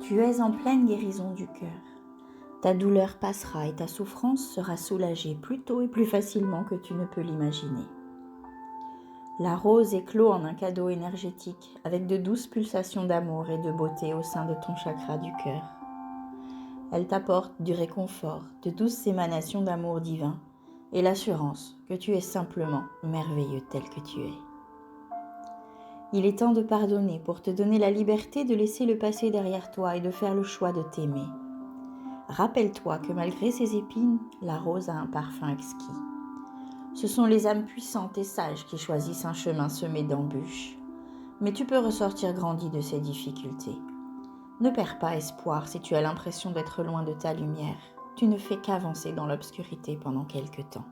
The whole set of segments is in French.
Tu es en pleine guérison du cœur. Ta douleur passera et ta souffrance sera soulagée plus tôt et plus facilement que tu ne peux l'imaginer. La rose éclot en un cadeau énergétique avec de douces pulsations d'amour et de beauté au sein de ton chakra du cœur. Elle t'apporte du réconfort, de douces émanations d'amour divin et l'assurance que tu es simplement merveilleux tel que tu es. Il est temps de pardonner pour te donner la liberté de laisser le passé derrière toi et de faire le choix de t'aimer. Rappelle-toi que malgré ses épines, la rose a un parfum exquis. Ce sont les âmes puissantes et sages qui choisissent un chemin semé d'embûches. Mais tu peux ressortir grandi de ces difficultés. Ne perds pas espoir si tu as l'impression d'être loin de ta lumière. Tu ne fais qu'avancer dans l'obscurité pendant quelque temps.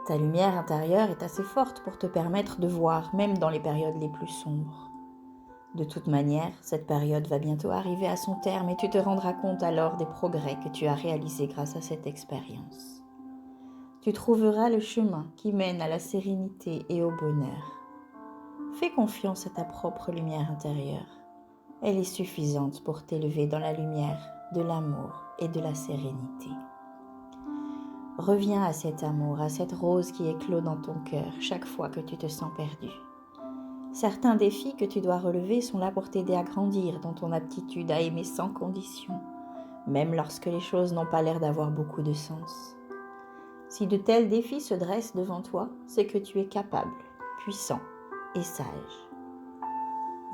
Ta lumière intérieure est assez forte pour te permettre de voir, même dans les périodes les plus sombres. De toute manière, cette période va bientôt arriver à son terme et tu te rendras compte alors des progrès que tu as réalisés grâce à cette expérience. Tu trouveras le chemin qui mène à la sérénité et au bonheur. Fais confiance à ta propre lumière intérieure. Elle est suffisante pour t'élever dans la lumière de l'amour et de la sérénité. Reviens à cet amour, à cette rose qui éclot dans ton cœur chaque fois que tu te sens perdu. Certains défis que tu dois relever sont là pour t'aider à grandir dans ton aptitude à aimer sans condition, même lorsque les choses n'ont pas l'air d'avoir beaucoup de sens. Si de tels défis se dressent devant toi, c'est que tu es capable, puissant et sage.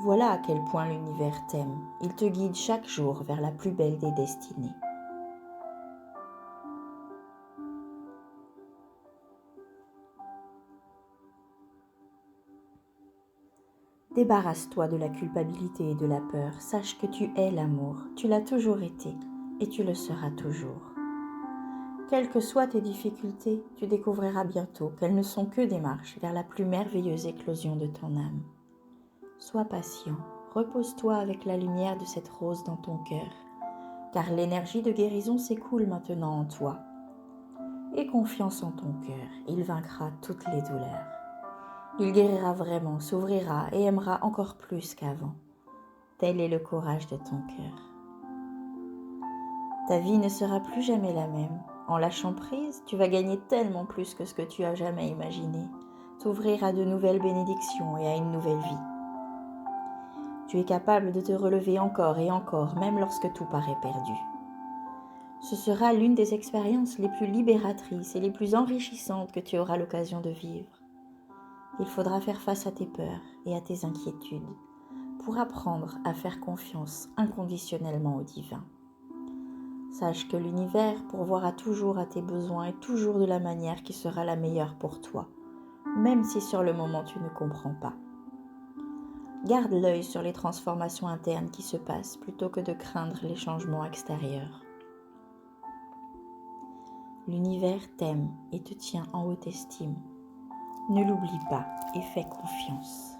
Voilà à quel point l'univers t'aime. Il te guide chaque jour vers la plus belle des destinées. Débarrasse-toi de la culpabilité et de la peur. Sache que tu es l'amour. Tu l'as toujours été et tu le seras toujours. Quelles que soient tes difficultés, tu découvriras bientôt qu'elles ne sont que des marches vers la plus merveilleuse éclosion de ton âme. Sois patient, repose-toi avec la lumière de cette rose dans ton cœur, car l'énergie de guérison s'écoule maintenant en toi. Aie confiance en ton cœur, il vaincra toutes les douleurs. Il guérira vraiment, s'ouvrira et aimera encore plus qu'avant. Tel est le courage de ton cœur. Ta vie ne sera plus jamais la même. En lâchant prise, tu vas gagner tellement plus que ce que tu as jamais imaginé. T'ouvrir à de nouvelles bénédictions et à une nouvelle vie. Tu es capable de te relever encore et encore, même lorsque tout paraît perdu. Ce sera l'une des expériences les plus libératrices et les plus enrichissantes que tu auras l'occasion de vivre. Il faudra faire face à tes peurs et à tes inquiétudes pour apprendre à faire confiance inconditionnellement au divin. Sache que l'univers pourvoira toujours à tes besoins et toujours de la manière qui sera la meilleure pour toi, même si sur le moment tu ne comprends pas. Garde l'œil sur les transformations internes qui se passent plutôt que de craindre les changements extérieurs. L'univers t'aime et te tient en haute estime. Ne l'oublie pas et fais confiance.